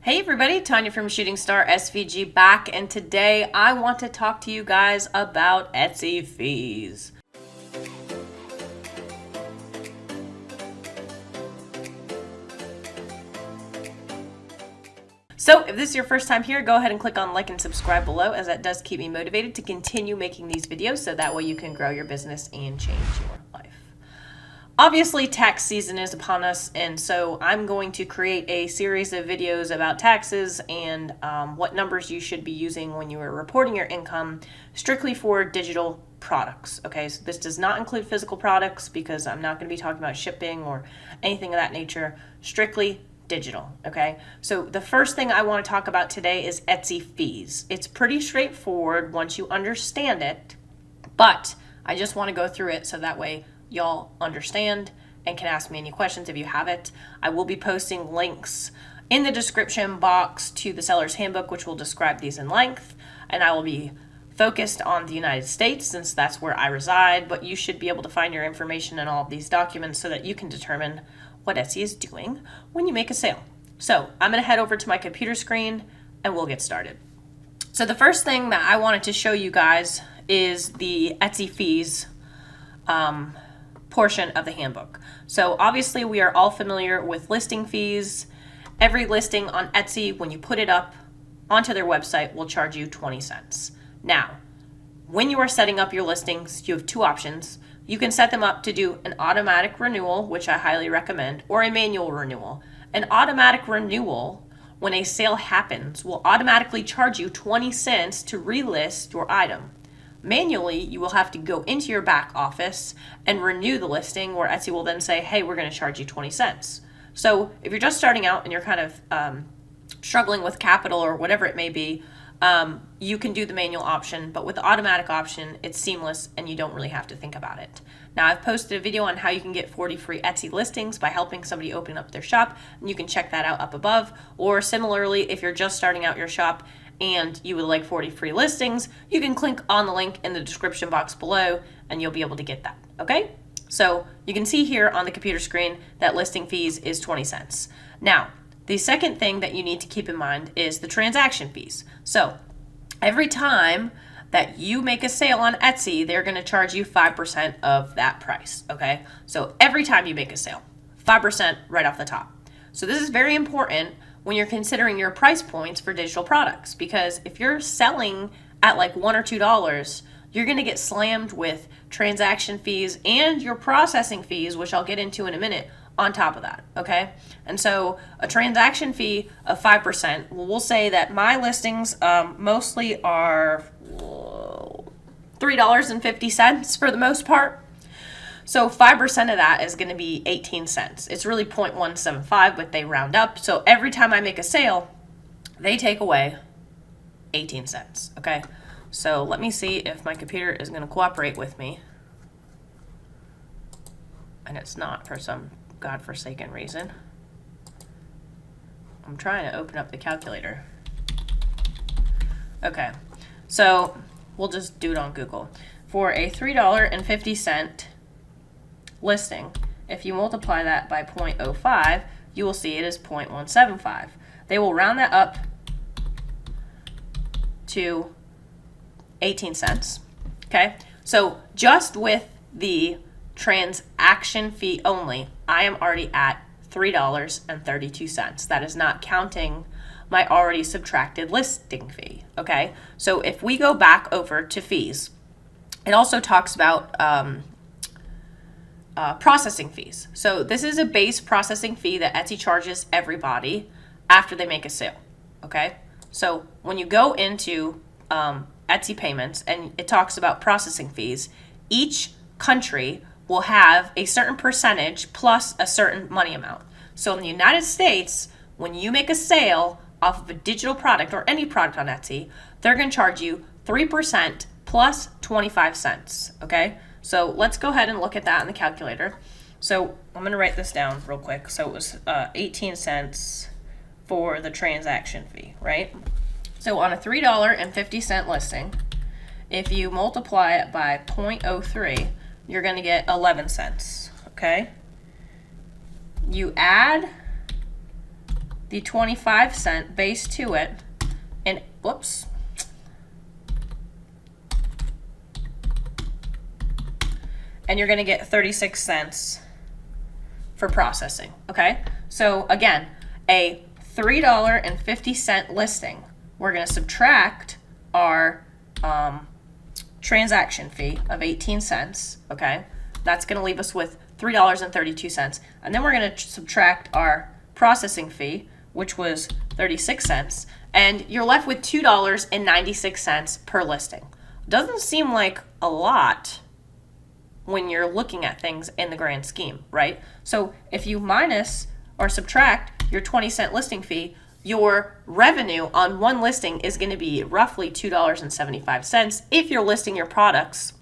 Hey everybody, Tanya from Shooting Star SVG back, and today I want to talk to you guys about Etsy fees. So if this is your first time here, go ahead and click on like and subscribe below, as that does keep me motivated to continue making these videos so that way you can grow your business and change your life. Obviously, tax season is upon us, and so I'm going to create a series of videos about taxes and what numbers you should be using when you are reporting your income, strictly for digital products. Okay, so this does not include physical products because I'm not going to be talking about shipping or anything of that nature, strictly digital. Okay, so the first thing I want to talk about today is Etsy fees. It's pretty straightforward once you understand it, but I just want to go through it so that way y'all understand and can ask me any questions if you have it. I will be posting links in the description box to the seller's handbook, which will describe these in length, and I will be focused on the United States since that's where I reside, but you should be able to find your information in all of these documents so that you can determine what Etsy is doing when you make a sale. So I'm going to head over to my computer screen and we'll get started. So the first thing that I wanted to show you guys is the Etsy fees portion of the handbook. So obviously we are all familiar with listing fees. Every listing on Etsy, when you put it up onto their website, will charge you 20 cents. Now, when you are setting up your listings, you have two options. You can set them up to do an automatic renewal, which I highly recommend, or a manual renewal. An automatic renewal, when a sale happens, will automatically charge you 20 cents to relist your item. Manually, you will have to go into your back office and renew the listing, where Etsy will then say, hey, we're going to charge you 20 cents. So if you're just starting out and you're kind of struggling with capital or whatever it may be, you can do the manual option, but with the automatic option, it's seamless and you don't really have to think about it. Now, I've posted a video on how you can get 40 free Etsy listings by helping somebody open up their shop, and you can check that out up above. Or similarly, if you're just starting out your shop and you would like 40 free listings, you can click on the link in the description box below and you'll be able to get that, okay? So you can see here on the computer screen that listing fees is 20 cents. Now, the second thing that you need to keep in mind is the transaction fees. So every time that you make a sale on Etsy, they're going to charge you 5% of that price, okay? So every time you make a sale, 5% right off the top. So this is very important when you're considering your price points for digital products, because if you're selling at like $1 or $2, you're going to get slammed with transaction fees and your processing fees, which I'll get into in a minute, on top of that, okay? And so a transaction fee of 5%, well, we'll say that my listings mostly are $3.50 for the most part. So 5% of that is going to be 18 cents. It's really 0.175, but they round up. So every time I make a sale, they take away 18 cents, okay? So let me see if my computer is going to cooperate with me. And it's not for some godforsaken reason. I'm trying to open up the calculator. Okay, so we'll just do it on Google. For a $3.50 listing, if you multiply that by 0.05, you will see it is 0.175. They will round that up to 18 cents. Okay, so just with the transaction fee only, I am already at $3.32. That is not counting my already subtracted listing fee. Okay, so if we go back over to fees, it also talks about processing fees. So this is a base processing fee that Etsy charges everybody after they make a sale. Okay, so when you go into Etsy payments and it talks about processing fees, each country will have a certain percentage plus a certain money amount. So in the United States, when you make a sale off of a digital product or any product on Etsy, they're going to charge you 3% plus 25 cents. Okay, so let's go ahead and look at that in the calculator. So I'm going to write this down real quick. So it was 18 cents for the transaction fee, right? So on a $3.50 listing, if you multiply it by 0.03, you're going to get 11 cents, okay? You add the 25-cent base to it, and whoops. And you're going to get 36 cents for processing, okay? So again, a $3.50 listing. We're going to subtract our transaction fee of 18 cents, okay? That's going to leave us with $3.32. And then we're going to subtract our processing fee, which was 36 cents, and you're left with $2.96 per listing. Doesn't seem like a lot when you're looking at things in the grand scheme, right? So if you minus or subtract your 20-cent listing fee, your revenue on one listing is going to be roughly $2.75 if you're listing your products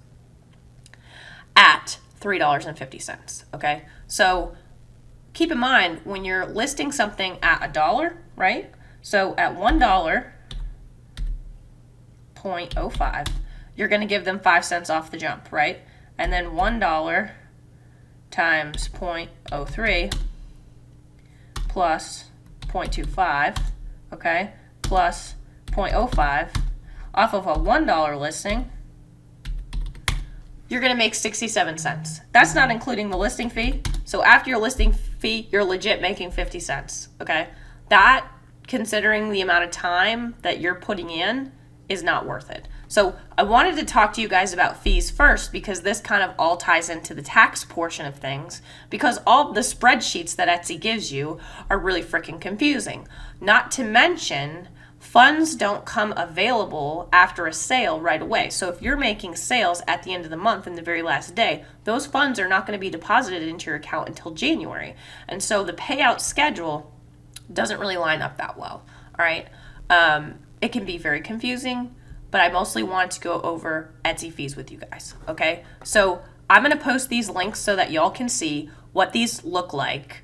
at $3.50, okay? So keep in mind when you're listing something at $1, right? So at $1.05, you're going to give them 5 cents off the jump, right? And then $1 times 0.03 plus 0.25, okay, plus 0.05 off of a $1 listing, you're going to make 67 cents. That's not including the listing fee. So after your listing fee, you're legit making 50 cents, okay? That, considering the amount of time that you're putting in, is not worth it. So I wanted to talk to you guys about fees first because this kind of all ties into the tax portion of things, because all the spreadsheets that Etsy gives you are really freaking confusing. Not to mention, funds don't come available after a sale right away. So if you're making sales at the end of the month and the very last day, those funds are not going to be deposited into your account until January. And so the payout schedule doesn't really line up that well, all right? It can be very confusing, but I mostly wanted to go over Etsy fees with you guys, okay? So I'm going to post these links so that y'all can see what these look like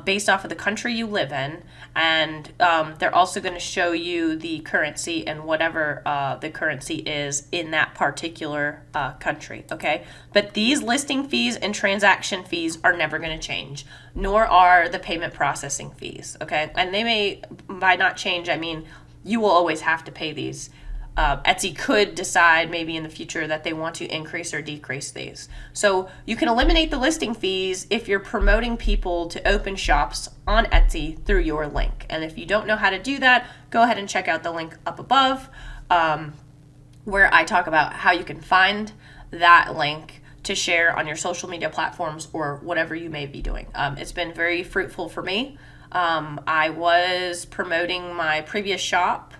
based off of the country you live in, and they're also going to show you the currency and whatever the currency is in that particular country, okay? But these listing fees and transaction fees are never going to change, nor are the payment processing fees, okay? And they may, by not change, I mean you will always have to pay these. Etsy could decide maybe in the future that they want to increase or decrease these. So you can eliminate the listing fees if you're promoting people to open shops on Etsy through your link. And if you don't know how to do that, go ahead and check out the link up above where I talk about how you can find that link to share on your social media platforms or whatever you may be doing. It's been very fruitful for me. I was promoting my previous shop,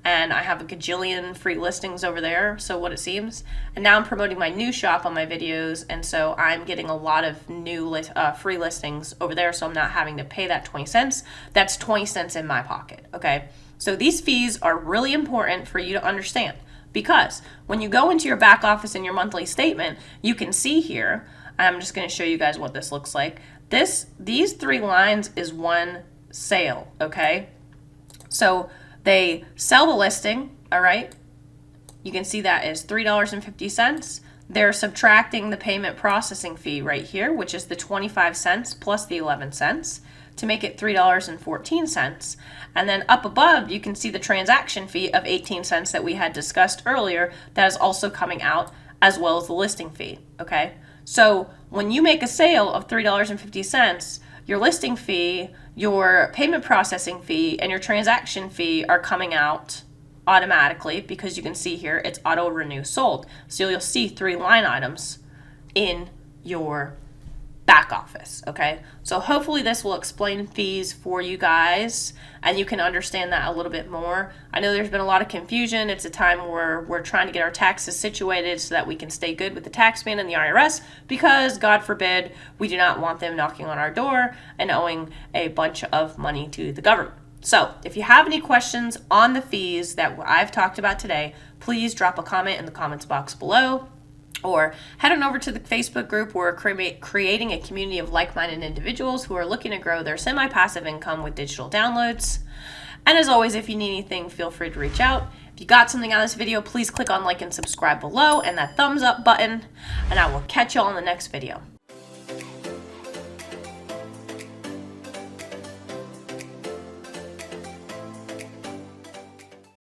and I have a gajillion free listings over there, so what it seems. And now I'm promoting my new shop on my videos, and so I'm getting a lot of new free listings over there, so I'm not having to pay that 20 cents. That's 20 cents in my pocket, okay? So these fees are really important for you to understand, because when you go into your back office in your monthly statement, you can see here, I'm just going to show you guys what this looks like. These 3 lines is one sale, okay? So they sell the listing, all right? You can see that is $3.50. They're subtracting the payment processing fee right here, which is the 25 cents plus the 11 cents to make it $3.14. And then up above, you can see the transaction fee of 18 cents that we had discussed earlier that is also coming out, as well as the listing fee, okay? So when you make a sale of $3.50, your listing fee, your payment processing fee, and your transaction fee are coming out automatically because you can see here it's auto renew sold. So you'll see 3 line items in your back office, okay? So hopefully this will explain fees for you guys and you can understand that a little bit more. I know there's been a lot of confusion. It's a time where we're trying to get our taxes situated so that we can stay good with the tax man and the IRS, because God forbid we do not want them knocking on our door and owing a bunch of money to the government. So if you have any questions on the fees that I've talked about today, please drop a comment in the comments box below, or head on over to the Facebook group. We're creating a community of like-minded individuals who are looking to grow their semi-passive income with digital downloads. And as always, if you need anything, feel free to reach out. If you got something out of this video, please click on like and subscribe below and that thumbs up button, and I will catch you all in the next video.